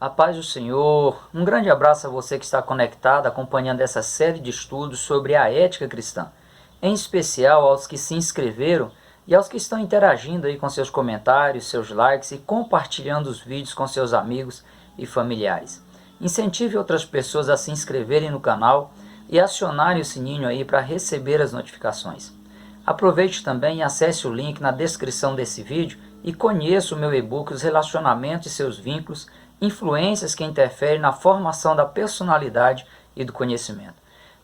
A paz do Senhor, um grande abraço a você que está conectado, acompanhando essa série de estudos sobre a ética cristã, em especial aos que se inscreveram e aos que estão interagindo aí com seus comentários, seus likes e compartilhando os vídeos com seus amigos e familiares. Incentive outras pessoas a se inscreverem no canal e acionarem o sininho aí para receber as notificações. Aproveite também e acesse o link na descrição desse vídeo e conheça o meu e-book Os Relacionamentos e Seus Vínculos, influências que interferem na formação da personalidade e do conhecimento.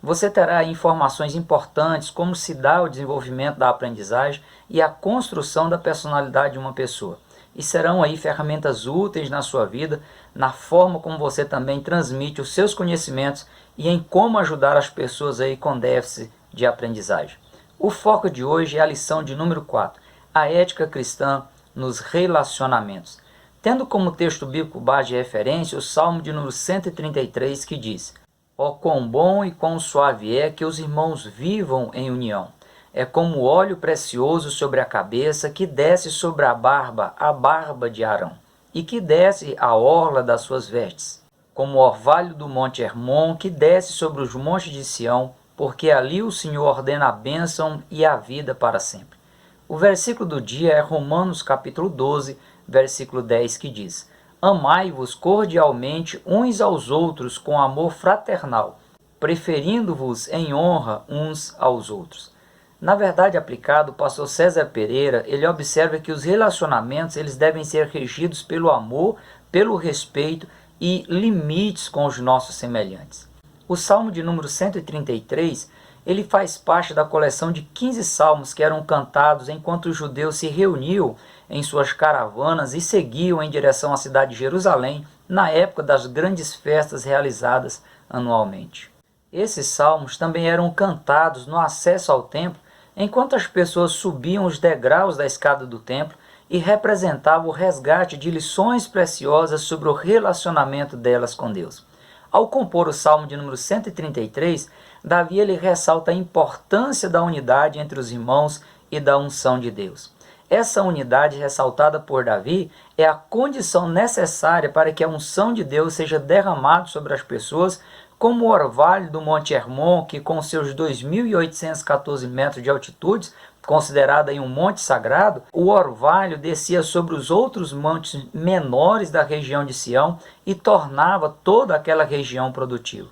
Você terá informações importantes como se dá o desenvolvimento da aprendizagem e a construção da personalidade de uma pessoa. E serão aí ferramentas úteis na sua vida, na forma como você também transmite os seus conhecimentos e em como ajudar as pessoas aí com déficit de aprendizagem. O foco de hoje é a lição de número 4, a ética cristã nos relacionamentos, tendo como texto bíblico base de referência o Salmo de número 133, que diz: Ó quão bom e quão suave é que os irmãos vivam em união. É como óleo precioso sobre a cabeça que desce sobre a barba de Arão, e que desce a orla das suas vestes. Como o orvalho do monte Hermon que desce sobre os montes de Sião, porque ali o Senhor ordena a bênção e a vida para sempre. O versículo do dia é Romanos capítulo 12, versículo 10, que diz: Amai-vos cordialmente uns aos outros com amor fraternal, preferindo-vos em honra uns aos outros. Na verdade aplicado, o pastor César Pereira, ele observa que os relacionamentos eles devem ser regidos pelo amor, pelo respeito e limites com os nossos semelhantes. O Salmo de número 133, ele faz parte da coleção de 15 salmos que eram cantados enquanto os judeus se reuniam em suas caravanas e seguiam em direção à cidade de Jerusalém na época das grandes festas realizadas anualmente. Esses salmos também eram cantados no acesso ao templo enquanto as pessoas subiam os degraus da escada do templo e representavam o resgate de lições preciosas sobre o relacionamento delas com Deus. Ao compor o Salmo de número 133, Davi ele ressalta a importância da unidade entre os irmãos e da unção de Deus. Essa unidade ressaltada por Davi é a condição necessária para que a unção de Deus seja derramada sobre as pessoas, como o orvalho do Monte Hermon, que com seus 2.814 metros de altitude, considerado aí um monte sagrado, o orvalho descia sobre os outros montes menores da região de Sião e tornava toda aquela região produtiva.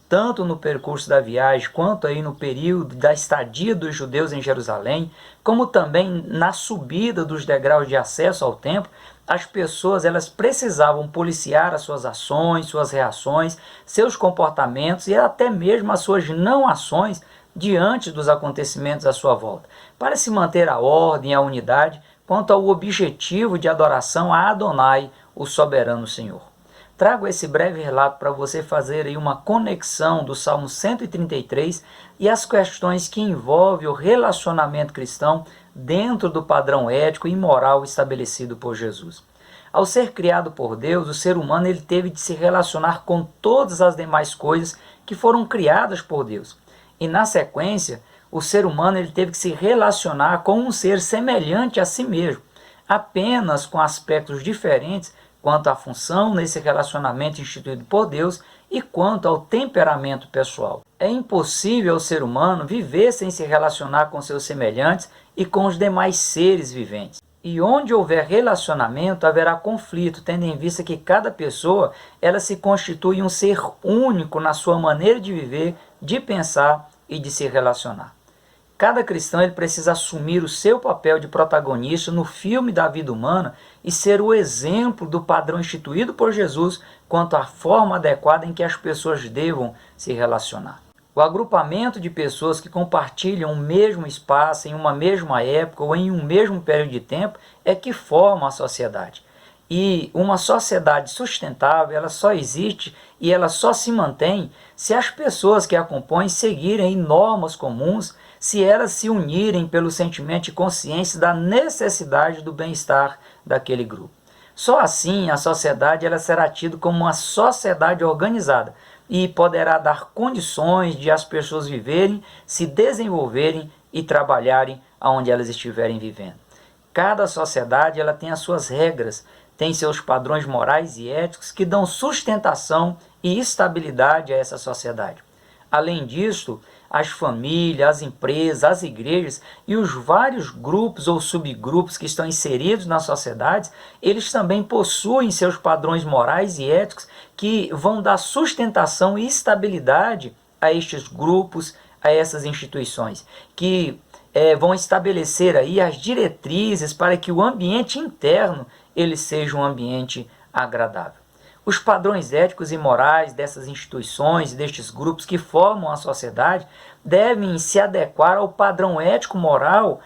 Tanto no percurso da viagem, quanto aí no período da estadia dos judeus em Jerusalém, como também na subida dos degraus de acesso ao templo, as pessoas elas precisavam policiar as suas ações, suas reações, seus comportamentos e até mesmo as suas não ações diante dos acontecimentos à sua volta, para se manter a ordem e a unidade quanto ao objetivo de adoração a Adonai, o soberano Senhor. Trago esse breve relato para você fazer aí uma conexão do Salmo 133 e as questões que envolvem o relacionamento cristão dentro do padrão ético e moral estabelecido por Jesus. Ao ser criado por Deus, o ser humano ele teve de se relacionar com todas as demais coisas que foram criadas por Deus. E na sequência, o ser humano ele teve que se relacionar com um ser semelhante a si mesmo, apenas com aspectos diferentes quanto à função nesse relacionamento instituído por Deus e quanto ao temperamento pessoal. É impossível ao ser humano viver sem se relacionar com seus semelhantes e com os demais seres viventes. E onde houver relacionamento, haverá conflito, tendo em vista que cada pessoa ela se constitui um ser único na sua maneira de viver, de pensar e de se relacionar. Cada cristão ele precisa assumir o seu papel de protagonista no filme da vida humana e ser o exemplo do padrão instituído por Jesus quanto à forma adequada em que as pessoas devam se relacionar. O agrupamento de pessoas que compartilham o mesmo espaço em uma mesma época ou em um mesmo período de tempo é que forma a sociedade. E uma sociedade sustentável, ela só existe e ela só se mantém se as pessoas que a compõem seguirem normas comuns, se elas se unirem pelo sentimento de consciência da necessidade do bem-estar daquele grupo. Só assim a sociedade ela será tida como uma sociedade organizada e poderá dar condições de as pessoas viverem, se desenvolverem e trabalharem onde elas estiverem vivendo. Cada sociedade ela tem as suas regras, têm seus padrões morais e éticos que dão sustentação e estabilidade a essa sociedade. Além disso, as famílias, as empresas, as igrejas e os vários grupos ou subgrupos que estão inseridos nas sociedades, eles também possuem seus padrões morais e éticos que vão dar sustentação e estabilidade a estes grupos, a essas instituições, que vão estabelecer aí as diretrizes para que o ambiente interno ele seja um ambiente agradável. Os padrões éticos e morais dessas instituições e destes grupos que formam a sociedade devem se adequar ao padrão ético-moral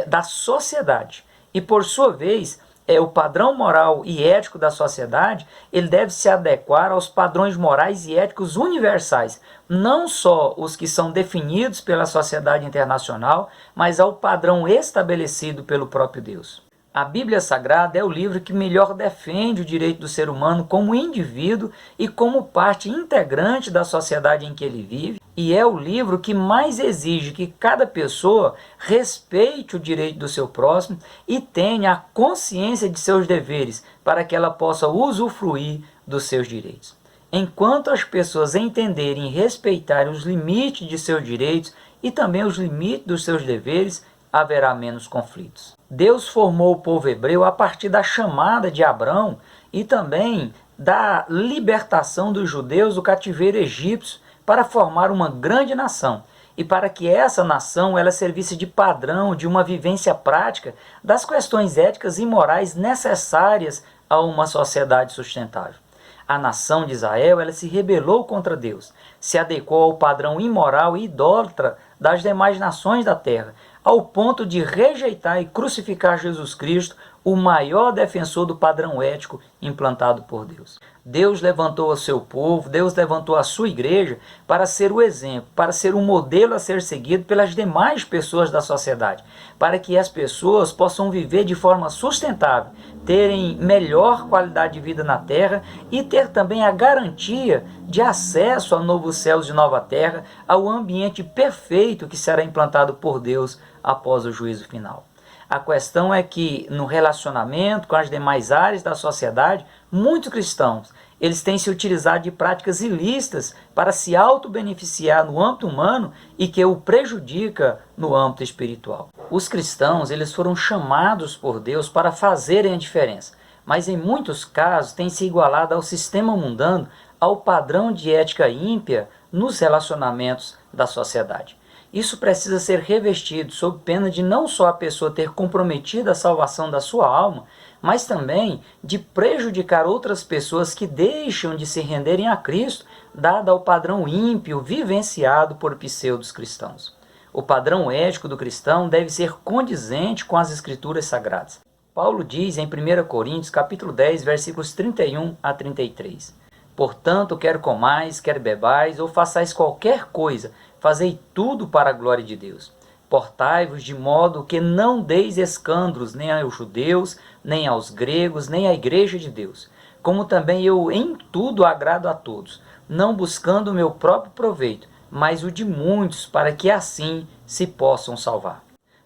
da sociedade. E, por sua vez, o padrão moral e ético da sociedade ele deve se adequar aos padrões morais e éticos universais, não só os que são definidos pela sociedade internacional, mas ao padrão estabelecido pelo próprio Deus. A Bíblia Sagrada é o livro que melhor defende o direito do ser humano como indivíduo e como parte integrante da sociedade em que ele vive, e é o livro que mais exige que cada pessoa respeite o direito do seu próximo e tenha a consciência de seus deveres para que ela possa usufruir dos seus direitos. Enquanto as pessoas entenderem e respeitarem os limites de seus direitos e também os limites dos seus deveres, haverá menos conflitos. Deus formou o povo hebreu a partir da chamada de Abrão e também da libertação dos judeus do cativeiro egípcio para formar uma grande nação e para que essa nação ela servisse de padrão de uma vivência prática das questões éticas e morais necessárias a uma sociedade sustentável. A nação de Israel ela se rebelou contra Deus, se adequou ao padrão imoral e idólatra das demais nações da terra, ao ponto de rejeitar e crucificar Jesus Cristo, o maior defensor do padrão ético implantado por Deus. Deus levantou o seu povo, Deus levantou a sua igreja para ser o exemplo, para ser um modelo a ser seguido pelas demais pessoas da sociedade, para que as pessoas possam viver de forma sustentável, terem melhor qualidade de vida na terra e ter também a garantia de acesso a novos céus e nova terra, ao ambiente perfeito que será implantado por Deus após o juízo final. A questão é que no relacionamento com as demais áreas da sociedade, muitos cristãos eles têm se utilizado de práticas ilícitas para se auto-beneficiar no âmbito humano e que o prejudica no âmbito espiritual. Os cristãos eles foram chamados por Deus para fazerem a diferença, mas em muitos casos têm se igualado ao sistema mundano, ao padrão de ética ímpia nos relacionamentos da sociedade. Isso precisa ser revestido sob pena de não só a pessoa ter comprometido a salvação da sua alma, mas também de prejudicar outras pessoas que deixam de se renderem a Cristo, dado ao padrão ímpio vivenciado por pseudos cristãos. O padrão ético do cristão deve ser condizente com as Escrituras Sagradas. Paulo diz em 1 Coríntios capítulo 10, versículos 31 a 33. Portanto, quer comais, quer bebais, ou façais qualquer coisa, fazei tudo para a glória de Deus. Portai-vos de modo que não deis escândalos nem aos judeus, nem aos gregos, nem à igreja de Deus. Como também eu em tudo agrado a todos, não buscando o meu próprio proveito, mas o de muitos, para que assim se possam salvar.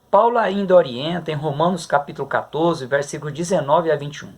Paulo ainda orienta em Romanos capítulo 14, versículos 19 a 21.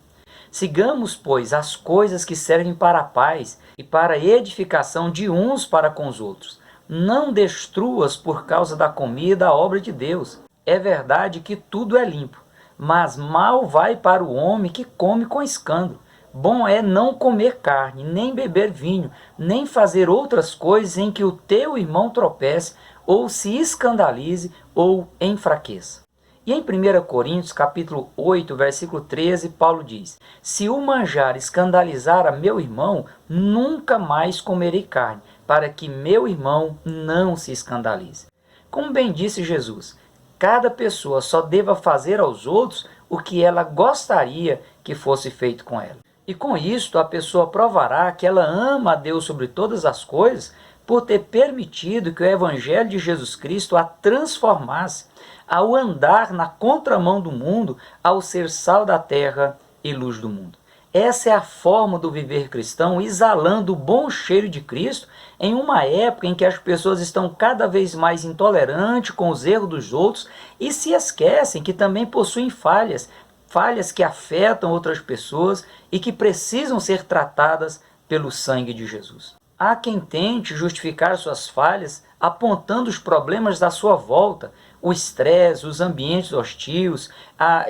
Sigamos, pois, as coisas que servem para a paz e para a edificação de uns para com os outros. Não destruas por causa da comida a obra de Deus. É verdade que tudo é limpo, mas mal vai para o homem que come com escândalo. Bom é não comer carne, nem beber vinho, nem fazer outras coisas em que o teu irmão tropece, ou se escandalize, ou enfraqueça. E em 1 Coríntios capítulo 8, versículo 13, Paulo diz: se o manjar escandalizar a meu irmão, nunca mais comerei carne, para que meu irmão não se escandalize. Como bem disse Jesus, cada pessoa só deva fazer aos outros o que ela gostaria que fosse feito com ela. E com isto a pessoa provará que ela ama a Deus sobre todas as coisas, por ter permitido que o Evangelho de Jesus Cristo a transformasse, ao andar na contramão do mundo, ao ser sal da terra e luz do mundo. Essa é a forma do viver cristão, exalando o bom cheiro de Cristo em uma época em que as pessoas estão cada vez mais intolerantes com os erros dos outros e se esquecem que também possuem falhas falhas que afetam outras pessoas e que precisam ser tratadas pelo sangue de Jesus. Há quem tente justificar suas falhas apontando os problemas da sua volta, o estresse, os ambientes hostis,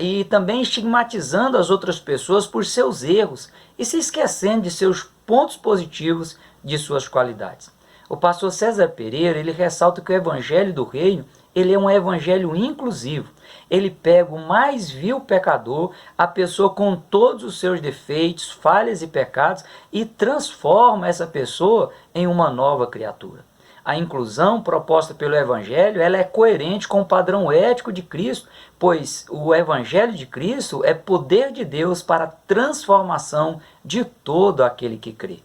e também estigmatizando as outras pessoas por seus erros e se esquecendo de seus pontos positivos, de suas qualidades. O pastor César Pereira, ele ressalta que o evangelho do reino, ele é um evangelho inclusivo. Ele pega o mais vil pecador, a pessoa com todos os seus defeitos, falhas e pecados, e transforma essa pessoa em uma nova criatura. A inclusão proposta pelo Evangelho, ela é coerente com o padrão ético de Cristo, pois o Evangelho de Cristo é poder de Deus para a transformação de todo aquele que crê.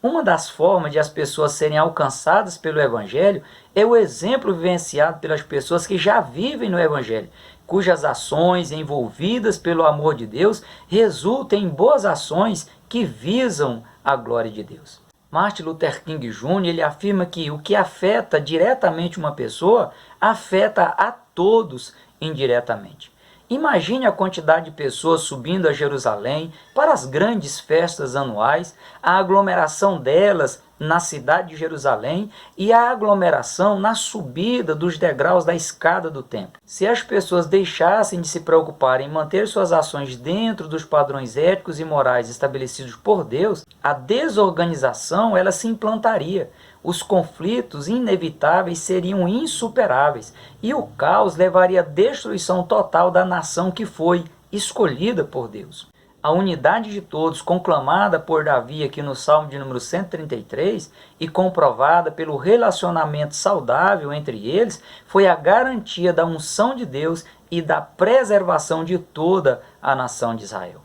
Uma das formas de as pessoas serem alcançadas pelo Evangelho é o exemplo vivenciado pelas pessoas que já vivem no Evangelho, cujas ações envolvidas pelo amor de Deus resultam em boas ações que visam a glória de Deus. Martin Luther King Jr. ele afirma que o que afeta diretamente uma pessoa, afeta a todos indiretamente. Imagine a quantidade de pessoas subindo a Jerusalém para as grandes festas anuais, a aglomeração delas na cidade de Jerusalém e a aglomeração na subida dos degraus da escada do templo. Se as pessoas deixassem de se preocupar em manter suas ações dentro dos padrões éticos e morais estabelecidos por Deus, a desorganização ela se implantaria. Os conflitos inevitáveis seriam insuperáveis e o caos levaria à destruição total da nação que foi escolhida por Deus. A unidade de todos, conclamada por Davi aqui no Salmo de número 133 e comprovada pelo relacionamento saudável entre eles, foi a garantia da unção de Deus e da preservação de toda a nação de Israel.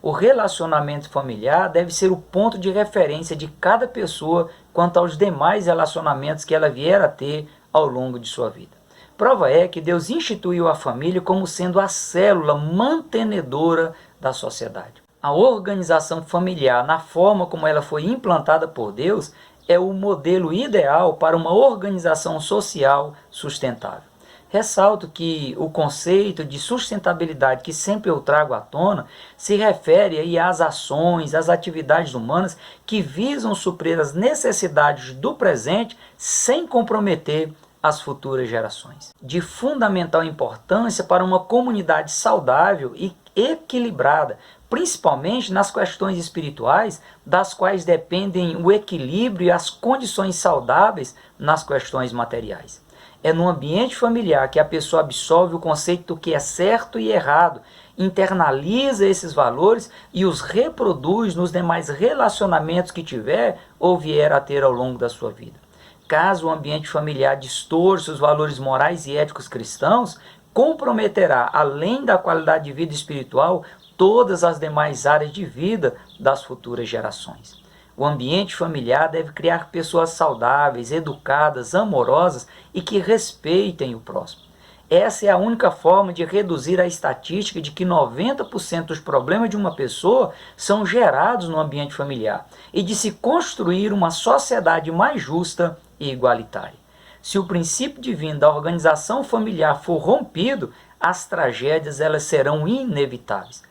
O relacionamento familiar deve ser o ponto de referência de cada pessoa quanto aos demais relacionamentos que ela vier a ter ao longo de sua vida. Prova é que Deus instituiu a família como sendo a célula mantenedora da sociedade. A organização familiar, na forma como ela foi implantada por Deus, é o modelo ideal para uma organização social sustentável. Ressalto que o conceito de sustentabilidade que sempre eu trago à tona se refere aí às ações, às atividades humanas que visam suprir as necessidades do presente sem comprometer as futuras gerações. De fundamental importância para uma comunidade saudável e equilibrada, principalmente nas questões espirituais, das quais dependem o equilíbrio e as condições saudáveis nas questões materiais. É no ambiente familiar que a pessoa absorve o conceito do que é certo e errado, internaliza esses valores e os reproduz nos demais relacionamentos que tiver ou vier a ter ao longo da sua vida. Caso o ambiente familiar distorça os valores morais e éticos cristãos, comprometerá, além da qualidade de vida espiritual, todas as demais áreas de vida das futuras gerações. O ambiente familiar deve criar pessoas saudáveis, educadas, amorosas e que respeitem o próximo. Essa é a única forma de reduzir a estatística de que 90% dos problemas de uma pessoa são gerados no ambiente familiar e de se construir uma sociedade mais justa e igualitária. Se o princípio divino da organização familiar for rompido, as tragédias elas serão inevitáveis.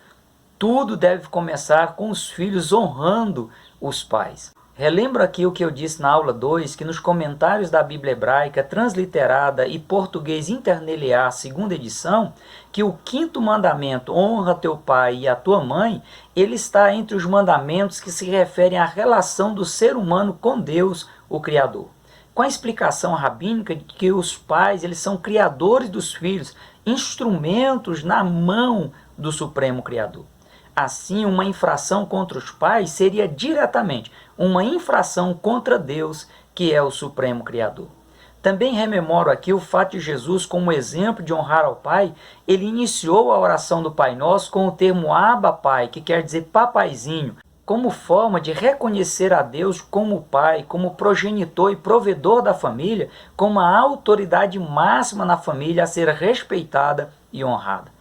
Tudo deve começar com os filhos honrando os pais. Relembro aqui o que eu disse na aula 2, que nos comentários da Bíblia Hebraica, transliterada e português interlinear, segunda edição, que o quinto mandamento, honra teu pai e a tua mãe, ele está entre os mandamentos que se referem à relação do ser humano com Deus, o Criador. Com a explicação rabínica de que os pais eles são criadores dos filhos, instrumentos na mão do Supremo Criador. Assim, uma infração contra os pais seria diretamente uma infração contra Deus, que é o Supremo Criador. Também rememoro aqui o fato de Jesus, como exemplo de honrar ao Pai, ele iniciou a oração do Pai Nosso com o termo Abba Pai, que quer dizer papaizinho, como forma de reconhecer a Deus como Pai, como progenitor e provedor da família, como a autoridade máxima na família a ser respeitada e honrada.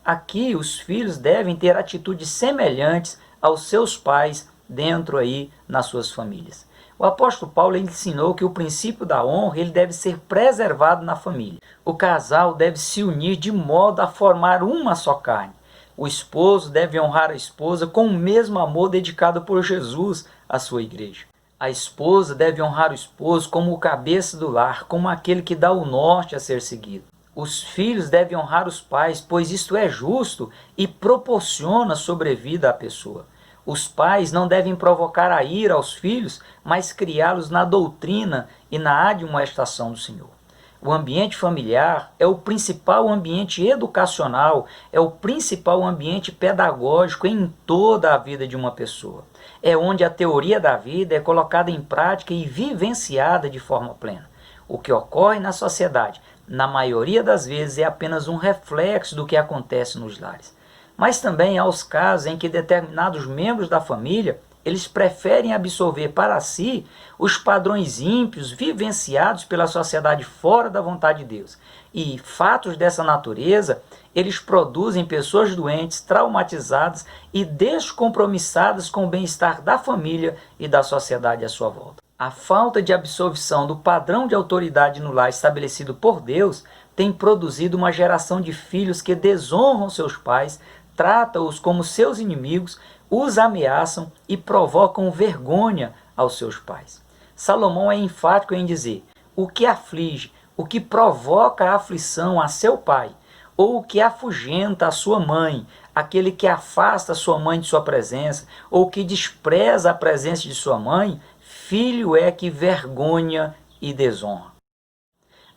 Aqui os filhos devem ter atitudes semelhantes aos seus pais dentro aí nas suas famílias. O apóstolo Paulo ensinou que o princípio da honra ele deve ser preservado na família. O casal deve se unir de modo a formar uma só carne. O esposo deve honrar a esposa com o mesmo amor dedicado por Jesus à sua igreja. A esposa deve honrar o esposo como o cabeça do lar, como aquele que dá o norte a ser seguido. Os filhos devem honrar os pais, pois isto é justo e proporciona sobrevida à pessoa. Os pais não devem provocar a ira aos filhos, mas criá-los na doutrina e na admoestação do Senhor. O ambiente familiar é o principal ambiente educacional, é o principal ambiente pedagógico em toda a vida de uma pessoa. É onde a teoria da vida é colocada em prática e vivenciada de forma plena. O que ocorre na sociedade, na maioria das vezes, é apenas um reflexo do que acontece nos lares. Mas também há os casos em que determinados membros da família eles preferem absorver para si os padrões ímpios vivenciados pela sociedade fora da vontade de Deus. E fatos dessa natureza, eles produzem pessoas doentes, traumatizadas e descompromissadas com o bem-estar da família e da sociedade à sua volta. A falta de absorção do padrão de autoridade no lar estabelecido por Deus tem produzido uma geração de filhos que desonram seus pais, tratam-os como seus inimigos, os ameaçam e provocam vergonha aos seus pais. Salomão é enfático em dizer: o que aflige, o que provoca a aflição a seu pai, ou o que afugenta a sua mãe, aquele que afasta a sua mãe de sua presença, ou que despreza a presença de sua mãe, filho é que vergonha e desonra.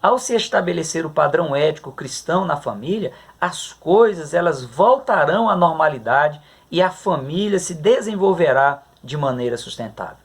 Ao se estabelecer o padrão ético cristão na família, as coisas elas voltarão à normalidade e a família se desenvolverá de maneira sustentável.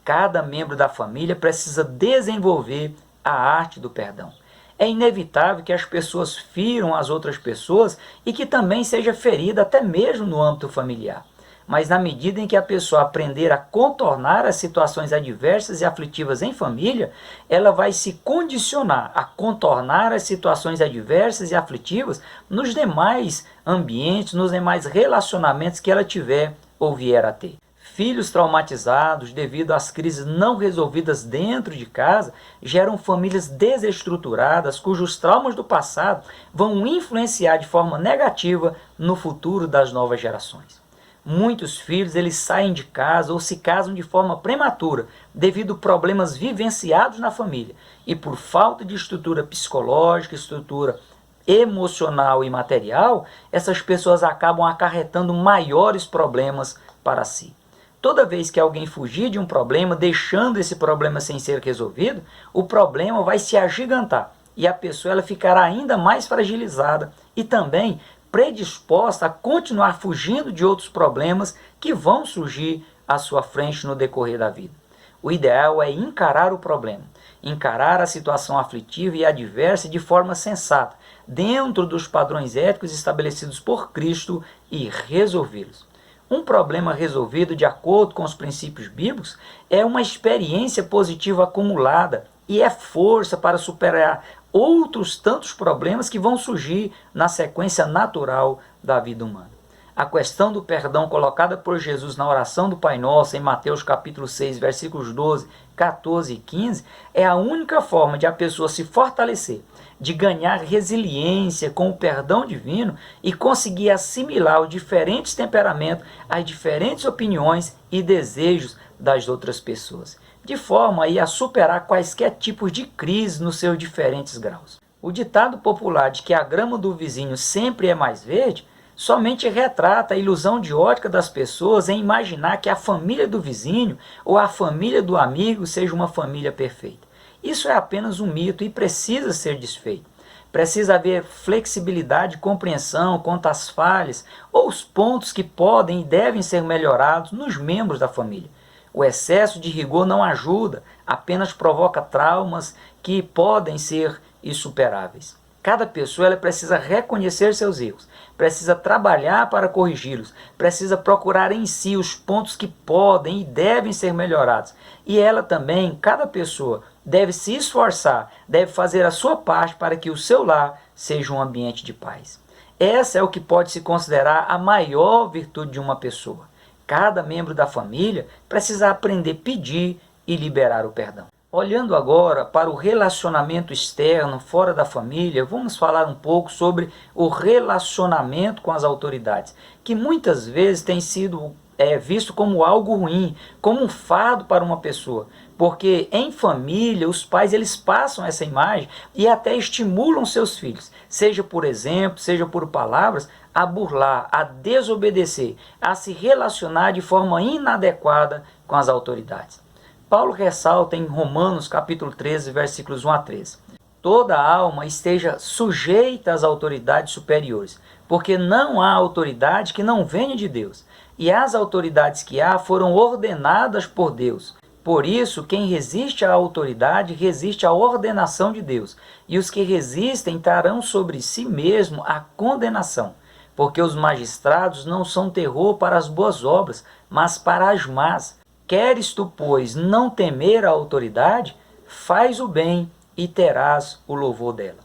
Cada membro da família precisa desenvolver a arte do perdão. É inevitável que as pessoas firam as outras pessoas e que também seja ferida até mesmo no âmbito familiar. Mas na medida em que a pessoa aprender a contornar as situações adversas e aflitivas em família, ela vai se condicionar a contornar as situações adversas e aflitivas nos demais ambientes, nos demais relacionamentos que ela tiver ou vier a ter. Filhos traumatizados devido às crises não resolvidas dentro de casa geram famílias desestruturadas cujos traumas do passado vão influenciar de forma negativa no futuro das novas gerações. Muitos filhos eles saem de casa ou se casam de forma prematura devido a problemas vivenciados na família e por falta de estrutura psicológica, estrutura emocional e material, essas pessoas acabam acarretando maiores problemas para si. Toda vez que alguém fugir de um problema, deixando esse problema sem ser resolvido, o problema vai se agigantar e a pessoa ela ficará ainda mais fragilizada e também predisposta a continuar fugindo de outros problemas que vão surgir à sua frente no decorrer da vida. O ideal é encarar o problema, encarar a situação aflitiva e adversa de forma sensata, dentro dos padrões éticos estabelecidos por Cristo e resolvê-los. Um problema resolvido de acordo com os princípios bíblicos é uma experiência positiva acumulada e é força para superar outros tantos problemas que vão surgir na sequência natural da vida humana. A questão do perdão colocada por Jesus na oração do Pai Nosso, em Mateus capítulo 6, versículos 12, 14 e 15, é a única forma de a pessoa se fortalecer, de ganhar resiliência com o perdão divino e conseguir assimilar os diferentes temperamentos, as diferentes opiniões e desejos das outras pessoas, de forma a superar quaisquer tipos de crise nos seus diferentes graus. O ditado popular de que a grama do vizinho sempre é mais verde somente retrata a ilusão de ótica das pessoas em imaginar que a família do vizinho ou a família do amigo seja uma família perfeita. Isso é apenas um mito e precisa ser desfeito. Precisa haver flexibilidade e compreensão quanto às falhas ou os pontos que podem e devem ser melhorados nos membros da família. O excesso de rigor não ajuda, apenas provoca traumas que podem ser insuperáveis. Cada pessoa ela precisa reconhecer seus erros, precisa trabalhar para corrigi-los, precisa procurar em si os pontos que podem e devem ser melhorados. E ela também, cada pessoa, deve se esforçar, deve fazer a sua parte para que o seu lar seja um ambiente de paz. Essa é o que pode se considerar a maior virtude de uma pessoa. Cada membro da família precisa aprender a pedir e liberar o perdão. Olhando agora para o relacionamento externo, fora da família, vamos falar um pouco sobre o relacionamento com as autoridades, que muitas vezes tem sido visto como algo ruim, como um fardo para uma pessoa, porque em família os pais eles passam essa imagem e até estimulam seus filhos, seja por exemplo, seja por palavras, a burlar, a desobedecer, a se relacionar de forma inadequada com as autoridades. Paulo ressalta em Romanos capítulo 13, versículos 1 a 13. Toda alma esteja sujeita às autoridades superiores, porque não há autoridade que não venha de Deus, e as autoridades que há foram ordenadas por Deus. Por isso, quem resiste à autoridade resiste à ordenação de Deus, e os que resistem trarão sobre si mesmo a condenação, porque os magistrados não são terror para as boas obras, mas para as más. Queres tu, pois, não temer a autoridade? Faz o bem e terás o louvor dela.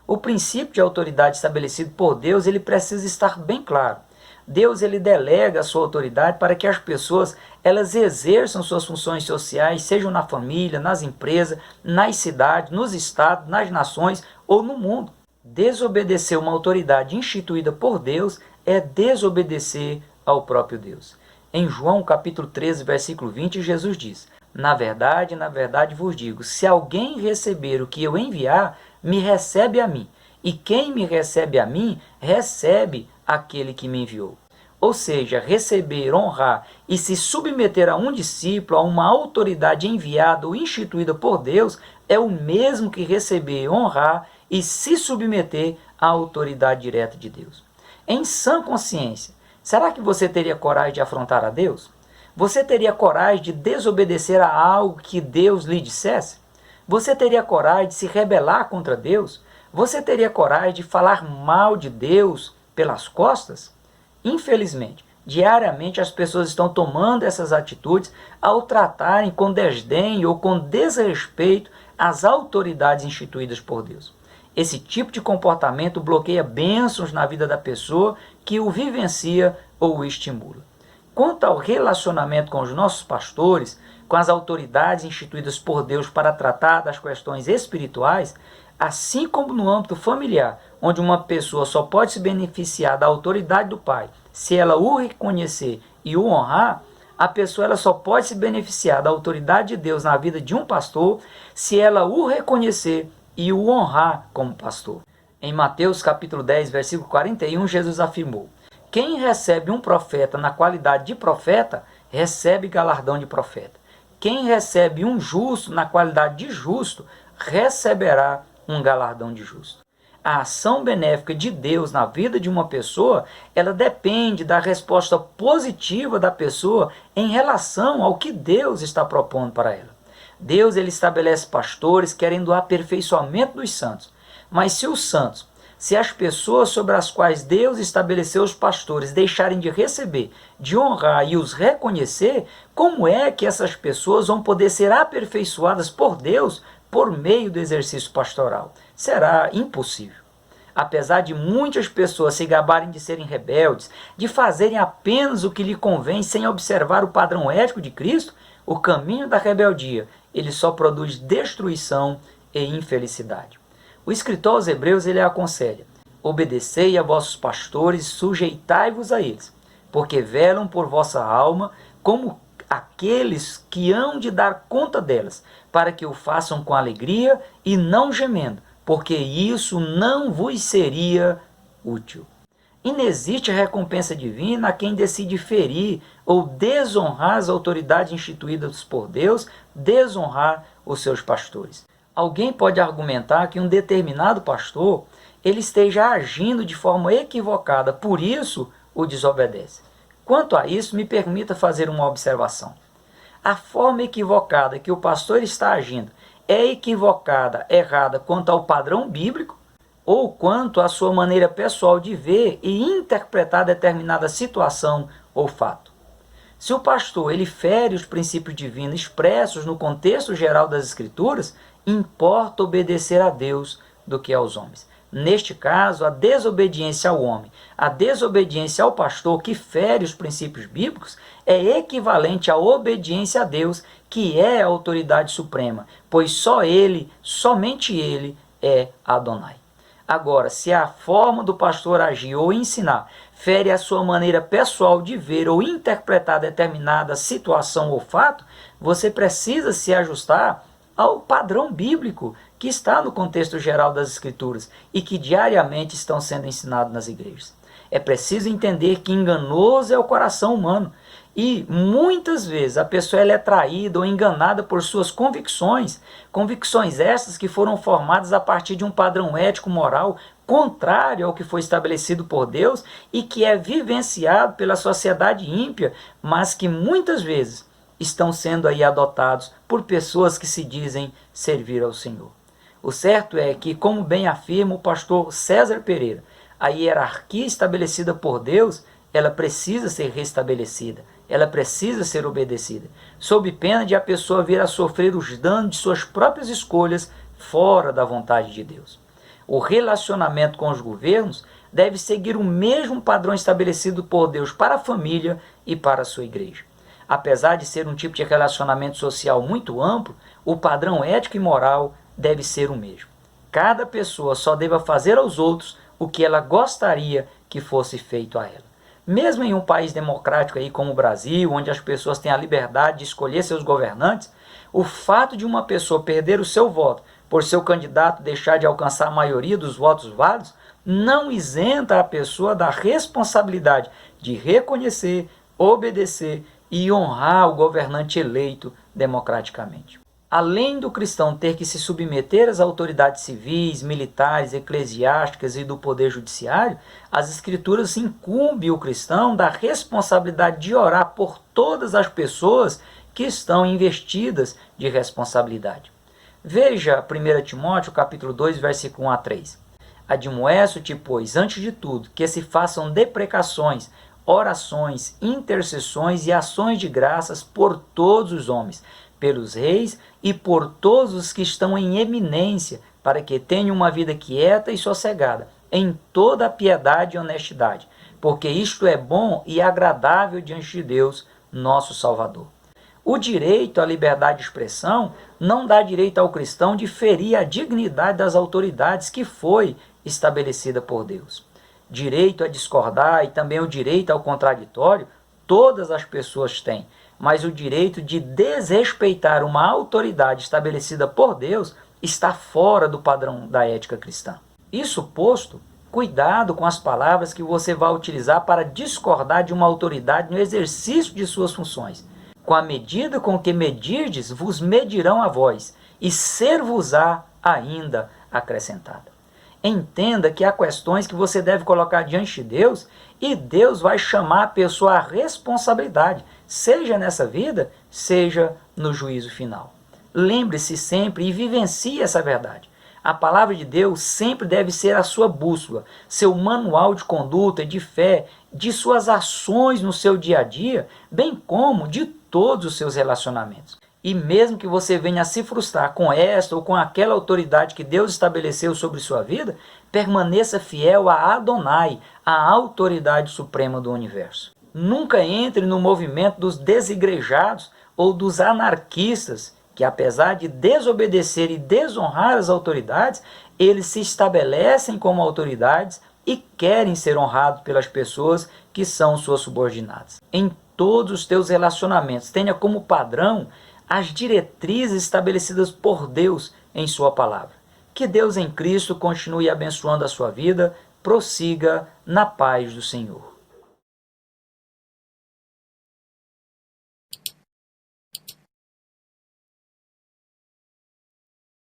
O princípio de autoridade estabelecido por Deus, ele precisa estar bem claro. Deus ele delega a sua autoridade para que as pessoas elas exerçam suas funções sociais, sejam na família, nas empresas, nas cidades, nos estados, nas nações ou no mundo. Desobedecer uma autoridade instituída por Deus é desobedecer ao próprio Deus. Em João capítulo 13, versículo 20, Jesus diz: na verdade vos digo, se alguém receber o que eu enviar, me recebe a mim, e quem me recebe a mim, recebe aquele que me enviou. Ou seja, receber, honrar e se submeter a um discípulo, a uma autoridade enviada ou instituída por Deus, é o mesmo que receber, honrar e se submeter à autoridade direta de Deus. Em sã consciência, será que você teria coragem de afrontar a Deus? Você teria coragem de desobedecer a algo que Deus lhe dissesse? Você teria coragem de se rebelar contra Deus? Você teria coragem de falar mal de Deus pelas costas? Infelizmente, diariamente as pessoas estão tomando essas atitudes ao tratarem com desdém ou com desrespeito as autoridades instituídas por Deus. Esse tipo de comportamento bloqueia bênçãos na vida da pessoa que o vivencia ou o estimula. Quanto ao relacionamento com os nossos pastores, com as autoridades instituídas por Deus para tratar das questões espirituais, assim como no âmbito familiar, onde uma pessoa só pode se beneficiar da autoridade do pai se ela o reconhecer e o honrar, a pessoa ela só pode se beneficiar da autoridade de Deus na vida de um pastor se ela o reconhecer e o honrar como pastor. Em Mateus capítulo 10, versículo 41, Jesus afirmou: quem recebe um profeta na qualidade de profeta, recebe galardão de profeta. Quem recebe um justo na qualidade de justo, receberá um galardão de justo. A ação benéfica de Deus na vida de uma pessoa, ela depende da resposta positiva da pessoa em relação ao que Deus está propondo para ela. Deus ele estabelece pastores querendo o aperfeiçoamento dos santos. Mas se as pessoas sobre as quais Deus estabeleceu os pastores deixarem de receber, de honrar e os reconhecer, como é que essas pessoas vão poder ser aperfeiçoadas por Deus por meio do exercício pastoral? Será impossível. Apesar de muitas pessoas se gabarem de serem rebeldes, de fazerem apenas o que lhe convém sem observar o padrão ético de Cristo, o caminho da rebeldia, ele só produz destruição e infelicidade. O escritor aos Hebreus ele aconselha: obedecei a vossos pastores, sujeitai-vos a eles, porque velam por vossa alma como aqueles que hão de dar conta delas, para que o façam com alegria e não gemendo, porque isso não vos seria útil. Inexiste recompensa divina a quem decide ferir ou desonrar as autoridades instituídas por Deus, desonrar os seus pastores. Alguém pode argumentar que um determinado pastor ele esteja agindo de forma equivocada, por isso o desobedece. Quanto a isso, me permita fazer uma observação. A forma equivocada que o pastor está agindo é equivocada, errada quanto ao padrão bíblico ou quanto à sua maneira pessoal de ver e interpretar determinada situação ou fato. Se o pastor ele fere os princípios divinos expressos no contexto geral das Escrituras, importa obedecer a Deus do que aos homens. Neste caso, a desobediência ao homem, a desobediência ao pastor que fere os princípios bíblicos é equivalente à obediência a Deus, que é a autoridade suprema, pois só ele, somente ele, é Adonai. Agora, se a forma do pastor agir ou ensinar fere a sua maneira pessoal de ver ou interpretar determinada situação ou fato, você precisa se ajustar ao padrão bíblico que está no contexto geral das Escrituras e que diariamente estão sendo ensinados nas igrejas. É preciso entender que enganoso é o coração humano e muitas vezes a pessoa ela é traída ou enganada por suas convicções, convicções essas que foram formadas a partir de um padrão ético-moral contrário ao que foi estabelecido por Deus e que é vivenciado pela sociedade ímpia, mas que muitas vezes estão sendo aí adotados por pessoas que se dizem servir ao Senhor. O certo é que, como bem afirma o pastor César Pereira, a hierarquia estabelecida por Deus, ela precisa ser restabelecida, ela precisa ser obedecida, sob pena de a pessoa vir a sofrer os danos de suas próprias escolhas fora da vontade de Deus. O relacionamento com os governos deve seguir o mesmo padrão estabelecido por Deus para a família e para a sua igreja. Apesar de ser um tipo de relacionamento social muito amplo, o padrão ético e moral deve ser o mesmo. Cada pessoa só deva fazer aos outros o que ela gostaria que fosse feito a ela. Mesmo em um país democrático aí como o Brasil, onde as pessoas têm a liberdade de escolher seus governantes, o fato de uma pessoa perder o seu voto por seu candidato deixar de alcançar a maioria dos votos válidos, não isenta a pessoa da responsabilidade de reconhecer, obedecer e honrar o governante eleito democraticamente. Além do cristão ter que se submeter às autoridades civis, militares, eclesiásticas e do poder judiciário, as Escrituras incumbem o cristão da responsabilidade de orar por todas as pessoas que estão investidas de responsabilidade. Veja 1 Timóteo capítulo 2, versículo 1 a 3. Admoesto-te, pois, antes de tudo, que se façam deprecações, orações, intercessões e ações de graças por todos os homens, pelos reis e por todos os que estão em eminência, para que tenham uma vida quieta e sossegada, em toda a piedade e honestidade, porque isto é bom e agradável diante de Deus, nosso Salvador. O direito à liberdade de expressão não dá direito ao cristão de ferir a dignidade das autoridades que foi estabelecida por Deus. Direito a discordar e também o direito ao contraditório, todas as pessoas têm, mas o direito de desrespeitar uma autoridade estabelecida por Deus está fora do padrão da ética cristã. Isso posto, cuidado com as palavras que você vai utilizar para discordar de uma autoridade no exercício de suas funções. Com a medida com que medirdes, vos medirão a vós, e ser-vos-á ainda acrescentada. Entenda que há questões que você deve colocar diante de Deus e Deus vai chamar a pessoa à responsabilidade, seja nessa vida, seja no juízo final. Lembre-se sempre e vivencie essa verdade. A palavra de Deus sempre deve ser a sua bússola, seu manual de conduta, de fé, de suas ações no seu dia a dia, bem como de todos os seus relacionamentos. E mesmo que você venha a se frustrar com esta ou com aquela autoridade que Deus estabeleceu sobre sua vida, permaneça fiel a Adonai, a autoridade suprema do universo. Nunca entre no movimento dos desigrejados ou dos anarquistas, que apesar de desobedecer e desonrar as autoridades, eles se estabelecem como autoridades e querem ser honrados pelas pessoas que são suas subordinadas. Em todos os teus relacionamentos, tenha como padrão as diretrizes estabelecidas por Deus em sua palavra. Que Deus em Cristo continue abençoando a sua vida, prossiga na paz do Senhor.